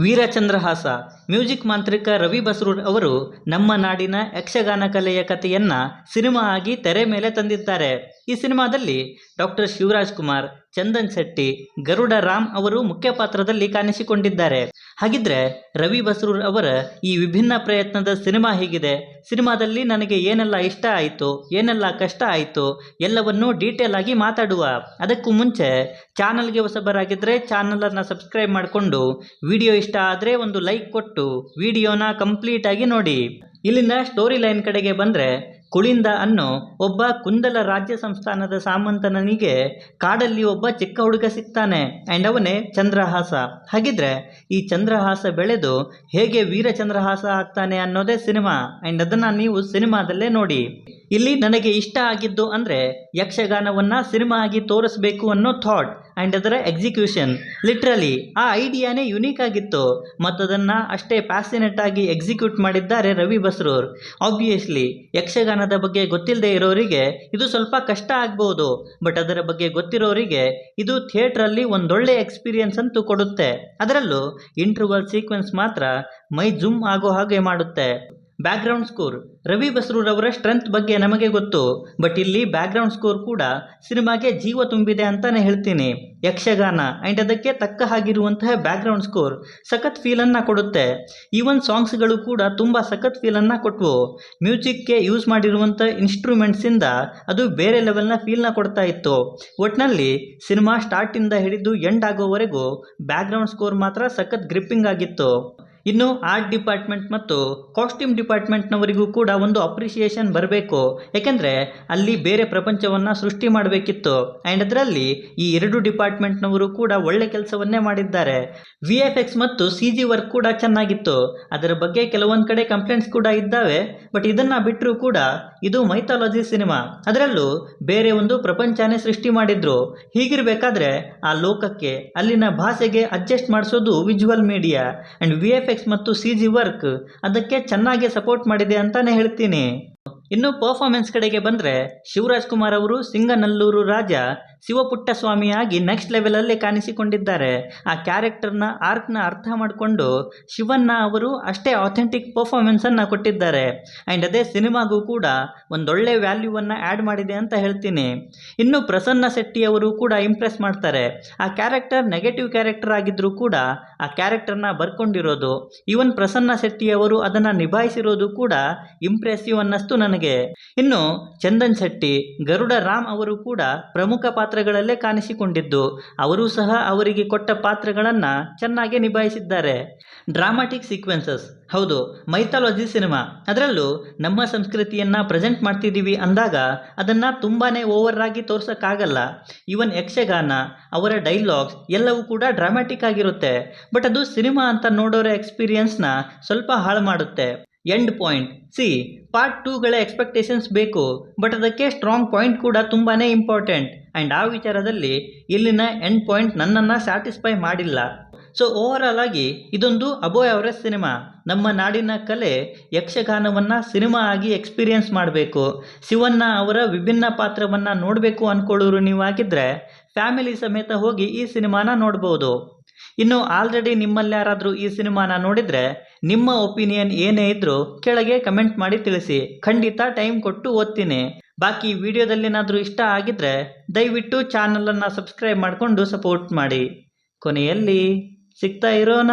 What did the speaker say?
ವೀರಚಂದ್ರಹಾಸ music ಮಾಂತ್ರಿಕ ರವಿ ಬಸ್ರೂರ್ ಅವರು ನಮ್ಮ ನಾಡಿನ ಯಕ್ಷಗಾನ ಕಲೆಯ ಕಥೆಯನ್ನ ಸಿನಿಮಾ ಆಗಿ ತೆರೆ ಮೇಲೆ ತಂದಿದ್ದಾರೆ. ಈ ಸಿನಿಮಾದಲ್ಲಿ ಡಾಕ್ಟರ್ ಶಿವರಾಜ್ ಕುಮಾರ್, ಚಂದನ್ ಶೆಟ್ಟಿ, ಗರುಡ ರಾಮ್ ಅವರು ಮುಖ್ಯ ಪಾತ್ರದಲ್ಲಿ ಕಾಣಿಸಿಕೊಂಡಿದ್ದಾರೆ. ಹಾಗಿದ್ರೆ ರವಿ ಬಸ್ರೂರ್ ಅವರ ಈ ವಿಭಿನ್ನ ಪ್ರಯತ್ನದ ಸಿನಿಮಾ ಹೇಗಿದೆ, ಸಿನಿಮಾದಲ್ಲಿ ನನಗೆ ಏನೆಲ್ಲ ಇಷ್ಟ ಆಯಿತು, ಏನೆಲ್ಲ ಕಷ್ಟ ಆಯಿತು, ಎಲ್ಲವನ್ನೂ ಡೀಟೇಲ್ ಆಗಿ ಮಾತಾಡುವ. ಅದಕ್ಕೂ ಮುಂಚೆ ಚಾನಲ್ಗೆ ಹೊಸಬರಾಗಿದ್ದರೆ ಚಾನಲನ್ನು ಸಬ್ಸ್ಕ್ರೈಬ್ ಮಾಡಿಕೊಂಡು ವಿಡಿಯೋ ಇಷ್ಟ ಆದರೆ ಒಂದು ಲೈಕ್ ಕೊಟ್ಟು ವಿಡಿಯೋನ ಕಂಪ್ಲೀಟ್ ಆಗಿ ನೋಡಿ. ಇಲ್ಲಿಂದ ಸ್ಟೋರಿ ಲೈನ್ ಕಡೆಗೆ ಬಂದರೆ, ಕುಳಿಂದ ಅನ್ನೋ ಒಬ್ಬ ಕುಂದಲ ರಾಜ್ಯ ಸಂಸ್ಥಾನದ ಸಾಮಂತನಿಗೆ ಕಾಡಲ್ಲಿ ಒಬ್ಬ ಚಿಕ್ಕ ಹುಡುಗ ಸಿಗ್ತಾನೆ ಆ್ಯಂಡ್ ಅವನೇ ಚಂದ್ರಹಾಸ. ಹಾಗಿದ್ರೆ ಈ ಚಂದ್ರಹಾಸ ಬೆಳೆದು ಹೇಗೆ ವೀರಚಂದ್ರಹಾಸ ಆಗ್ತಾನೆ ಅನ್ನೋದೇ ಸಿನಿಮಾ ಆ್ಯಂಡ್ ಅದನ್ನು ನೀವು ಸಿನಿಮಾದಲ್ಲೇ ನೋಡಿ. ಇಲ್ಲಿ ನನಗೆ ಇಷ್ಟ ಆಗಿದ್ದು ಅಂದರೆ ಯಕ್ಷಗಾನವನ್ನು ಸಿನಿಮಾ ಆಗಿ ತೋರಿಸ್ಬೇಕು ಅನ್ನೋ ಥಾಟ್ ಆ್ಯಂಡ್ ಅದರ ಎಕ್ಸಿಕ್ಯೂಷನ್. ಲಿಟ್ರಲಿ ಆ ಐಡಿಯಾನೇ ಯುನೀಕ್ ಆಗಿತ್ತು ಮತ್ತು ಅದನ್ನು ಅಷ್ಟೇ ಪ್ಯಾಸಿನೇಟ್ ಆಗಿ ಎಕ್ಸಿಕ್ಯೂಟ್ ಮಾಡಿದ್ದಾರೆ ರವಿ ಬಸ್ರೂರ್. ಆಬ್ವಿಯಸ್ಲಿ ಯಕ್ಷಗಾನದ ಬಗ್ಗೆ ಗೊತ್ತಿಲ್ಲದೆ ಇರೋರಿಗೆ ಇದು ಸ್ವಲ್ಪ ಕಷ್ಟ ಆಗ್ಬೋದು, ಬಟ್ ಅದರ ಬಗ್ಗೆ ಗೊತ್ತಿರೋರಿಗೆ ಇದು ಥಿಯೇಟ್ರಲ್ಲಿ ಒಂದೊಳ್ಳೆ ಎಕ್ಸ್ಪೀರಿಯನ್ಸ್ ಅಂತೂ ಕೊಡುತ್ತೆ. ಅದರಲ್ಲೂ ಇಂಟರ್ವಲ್ ಸೀಕ್ವೆನ್ಸ್ ಮಾತ್ರ ಮೈ ಜೂಮ್ ಆಗೋ ಹಾಗೆ ಮಾಡುತ್ತೆ. ಬ್ಯಾಕ್ಗ್ರೌಂಡ್ ಸ್ಕೋರ್, ರವಿ ಬಸ್ರೂರ್ ಅವರ ಸ್ಟ್ರೆಂತ್ ಬಗ್ಗೆ ನಮಗೆ ಗೊತ್ತು, ಬಟ್ ಇಲ್ಲಿ ಬ್ಯಾಕ್ಗ್ರೌಂಡ್ ಸ್ಕೋರ್ ಕೂಡ ಸಿನಿಮಾಗೆ ಜೀವ ತುಂಬಿದೆ ಅಂತಾನೆ ಹೇಳ್ತೀನಿ. ಯಕ್ಷಗಾನ ಆ್ಯಂಡ್ ಅದಕ್ಕೆ ತಕ್ಕ ಹಾಗಿರುವಂತಹ ಬ್ಯಾಕ್ಗ್ರೌಂಡ್ ಸ್ಕೋರ್ ಸಖತ್ ಫೀಲನ್ನು ಕೊಡುತ್ತೆ. ಈವನ್ ಸಾಂಗ್ಸ್ಗಳು ಕೂಡ ತುಂಬ ಸಖತ್ ಫೀಲನ್ನು ಕೊಟ್ಟವು. ಮ್ಯೂಸಿಕ್ಗೆ ಯೂಸ್ ಮಾಡಿರುವಂಥ ಇನ್ಸ್ಟ್ರೂಮೆಂಟ್ಸಿಂದ ಅದು ಬೇರೆ ಲೆವೆಲ್ನ ಫೀಲ್ನ ಕೊಡ್ತಾ ಇತ್ತು. ಒಟ್ಟಿನಲ್ಲಿ ಸಿನಿಮಾ ಸ್ಟಾರ್ಟಿಂದ ಹಿಡಿದು ಎಂಡ್ ಆಗೋವರೆಗೂ ಬ್ಯಾಕ್ಗ್ರೌಂಡ್ ಸ್ಕೋರ್ ಮಾತ್ರ ಸಖತ್ ಗ್ರಿಪ್ಪಿಂಗ್ ಆಗಿತ್ತು. ಇನ್ನು ಆರ್ಟ್ ಡಿಪಾರ್ಟ್ಮೆಂಟ್ ಮತ್ತು ಕಾಸ್ಟ್ಯೂಮ್ ಡಿಪಾರ್ಟ್ಮೆಂಟ್ನವರಿಗೂ ಕೂಡ ಒಂದು ಅಪ್ರಿಷಿಯೇಷನ್ ಬರಬೇಕು. ಯಾಕೆಂದರೆ ಅಲ್ಲಿ ಬೇರೆ ಪ್ರಪಂಚವನ್ನು ಸೃಷ್ಟಿ ಮಾಡಬೇಕಿತ್ತು ಆ್ಯಂಡ್ ಅದರಲ್ಲಿ ಈ ಎರಡು ಡಿಪಾರ್ಟ್ಮೆಂಟ್ನವರು ಕೂಡ ಒಳ್ಳೆ ಕೆಲಸವನ್ನೇ ಮಾಡಿದ್ದಾರೆ. VFX ಮತ್ತು CG ವರ್ಕ್ ಕೂಡ ಚೆನ್ನಾಗಿತ್ತು. ಅದರ ಬಗ್ಗೆ ಕೆಲವೊಂದು ಕಡೆ ಕಂಪ್ಲೇಂಟ್ಸ್ ಕೂಡ ಇದ್ದಾವೆ, ಬಟ್ ಇದನ್ನು ಬಿಟ್ಟರೂ ಕೂಡ ಇದು ಮೈಥಾಲಜಿ ಸಿನಿಮಾ, ಅದರಲ್ಲೂ ಬೇರೆ ಒಂದು ಪ್ರಪಂಚನೇ ಸೃಷ್ಟಿ ಮಾಡಿದ್ರು. ಹೀಗಿರಬೇಕಾದ್ರೆ ಆ ಲೋಕಕ್ಕೆ ಅಲ್ಲಿನ ಭಾಷೆಗೆ ಅಡ್ಜಸ್ಟ್ ಮಾಡಿಸೋದು ವಿಜುವಲ್ ಮೀಡಿಯಾ ಆ್ಯಂಡ್ VFX ಮತ್ತು CG ವರ್ಕ್ ಅದಕ್ಕೆ ಚೆನ್ನಾಗಿ ಸಪೋರ್ಟ್ ಮಾಡಿದೆ ಅಂತಾನೆ ಹೇಳ್ತೀನಿ. ಇನ್ನು ಪರ್ಫಾರ್ಮೆನ್ಸ್ ಕಡೆಗೆ ಬಂದರೆ, ಶಿವರಾಜ್ ಕುಮಾರ್ ಅವರು ಸಿಂಗನಲ್ಲೂರು ರಾಜ ಶಿವಪುಟ್ಟಸ್ವಾಮಿಯಾಗಿ ನೆಕ್ಸ್ಟ್ ಲೆವೆಲಲ್ಲಿ ಕಾಣಿಸಿಕೊಂಡಿದ್ದಾರೆ. ಆ ಕ್ಯಾರೆಕ್ಟರ್ನ ಆರ್ಕ್ನ ಅರ್ಥ ಮಾಡಿಕೊಂಡು ಶಿವಣ್ಣ ಅವರು ಅಷ್ಟೇ ಆಥೆಂಟಿಕ್ ಪರ್ಫಾರ್ಮೆನ್ಸನ್ನು ಕೊಟ್ಟಿದ್ದಾರೆ ಆ್ಯಂಡ್ ಅದೇ ಸಿನಿಮಾಗೂ ಕೂಡ ಒಂದೊಳ್ಳೆ ವ್ಯಾಲ್ಯೂವನ್ನು ಆ್ಯಡ್ ಮಾಡಿದೆ ಅಂತ ಹೇಳ್ತೀನಿ. ಇನ್ನು ಪ್ರಸನ್ನ ಶೆಟ್ಟಿ ಅವರು ಕೂಡ ಇಂಪ್ರೆಸ್ ಮಾಡ್ತಾರೆ. ಆ ಕ್ಯಾರೆಕ್ಟರ್ ನೆಗೆಟಿವ್ ಕ್ಯಾರೆಕ್ಟರ್ ಆಗಿದ್ದರೂ ಕೂಡ ಆ ಕ್ಯಾರೆಕ್ಟರ್ನ ಬರ್ಕೊಂಡಿರೋದು, ಈವನ್ ಪ್ರಸನ್ನ ಶೆಟ್ಟಿ ಅವರು ಅದನ್ನು ನಿಭಾಯಿಸಿರೋದು ಕೂಡ ಇಂಪ್ರೆಸಿವ್ ಅನ್ನಿಸ್ತು ನನಗೆ. ಇನ್ನು ಚಂದನ್ ಶೆಟ್ಟಿ, ಗರುಡ ರಾಮ್ ಅವರು ಕೂಡ ಪ್ರಮುಖ ಪಾತ್ರಗಳಲ್ಲೇ ಕಾಣಿಸಿಕೊಂಡಿದ್ದು, ಅವರು ಸಹ ಅವರಿಗೆ ಕೊಟ್ಟ ಪಾತ್ರಗಳನ್ನು ಚೆನ್ನಾಗಿ ನಿಭಾಯಿಸಿದ್ದಾರೆ. ಡ್ರಾಮಾಟಿಕ್ ಸೀಕ್ವೆನ್ಸಸ್, ಹೌದು ಮೈಥಾಲಜಿ ಸಿನಿಮಾ, ಅದರಲ್ಲೂ ನಮ್ಮ ಸಂಸ್ಕೃತಿಯನ್ನು ಪ್ರೆಸೆಂಟ್ ಮಾಡ್ತಿದ್ದೀವಿ ಅಂದಾಗ ಅದನ್ನು ತುಂಬಾ ಓವರ್ ಆಗಿ ತೋರ್ಸೋಕ್ಕಾಗಲ್ಲ. ಈವನ್ ಯಕ್ಷಗಾನ, ಅವರ ಡೈಲಾಗ್ಸ್ ಎಲ್ಲವೂ ಕೂಡ ಡ್ರಾಮ್ಯಾಟಿಕ್ ಆಗಿರುತ್ತೆ, ಬಟ್ ಅದು ಸಿನಿಮಾ ಅಂತ ನೋಡೋರ ಎಕ್ಸ್ಪೀರಿಯನ್ಸ್ನ ಸ್ವಲ್ಪ ಹಾಳು ಮಾಡುತ್ತೆ. ಎಂಡ್ ಪಾಯಿಂಟ್, ಪಾರ್ಟ್ 2ಗಳ ಎಕ್ಸ್ಪೆಕ್ಟೇಷನ್ಸ್ ಬೇಕು, ಬಟ್ ಅದಕ್ಕೆ ಸ್ಟ್ರಾಂಗ್ ಪಾಯಿಂಟ್ ಕೂಡ ತುಂಬಾ ಇಂಪಾರ್ಟೆಂಟ್ ಆ್ಯಂಡ್ ಆ ವಿಚಾರದಲ್ಲಿ ಇಲ್ಲಿನ ಎಂಡ್ ಪಾಯಿಂಟ್ ನನ್ನನ್ನು ಸ್ಯಾಟಿಸ್ಫೈ ಮಾಡಿಲ್ಲ. ಸೊ ಓವರಾಲ್ ಆಗಿ ಇದೊಂದು ಅಬೋವ್ ಅವರೇಜ್ ಸಿನಿಮಾ. ನಮ್ಮ ನಾಡಿನ ಕಲೆ ಯಕ್ಷಗಾನವನ್ನು ಸಿನಿಮಾ ಆಗಿ ಎಕ್ಸ್ಪೀರಿಯನ್ಸ್ ಮಾಡಬೇಕು, ಶಿವಣ್ಣ ಅವರ ವಿಭಿನ್ನ ಪಾತ್ರವನ್ನು ನೋಡಬೇಕು ಅಂದ್ಕೊಳ್ಳೋರು ನೀವಾಗಿದ್ದರೆ ಫ್ಯಾಮಿಲಿ ಸಮೇತ ಹೋಗಿ ಈ ಸಿನಿಮಾನ ನೋಡ್ಬೋದು. ಇನ್ನು ಆಲ್ರೆಡಿ ನಿಮ್ಮಲ್ಲಿ ಯಾರಾದರೂ ಈ ಸಿನಿಮಾನ ನೋಡಿದರೆ ನಿಮ್ಮ ಒಪಿನಿಯನ್ ಏನೇ ಇದ್ದರೂ ಕೆಳಗೆ ಕಮೆಂಟ್ ಮಾಡಿ ತಿಳಿಸಿ, ಖಂಡಿತ ಟೈಮ್ ಕೊಟ್ಟು ಓದ್ತೀನಿ. ಬಾಕಿ ವಿಡಿಯೋದಲ್ಲೇನಾದರೂ ಇಷ್ಟ ಆಗಿದ್ದರೆ ದಯವಿಟ್ಟು ಚಾನಲನ್ನು ಸಬ್ಸ್ಕ್ರೈಬ್ ಮಾಡಿಕೊಂಡು ಸಪೋರ್ಟ್ ಮಾಡಿ. ಕೊನೆಯಲ್ಲಿ ಸಿಗ್ತಾ ಇರೋಣ.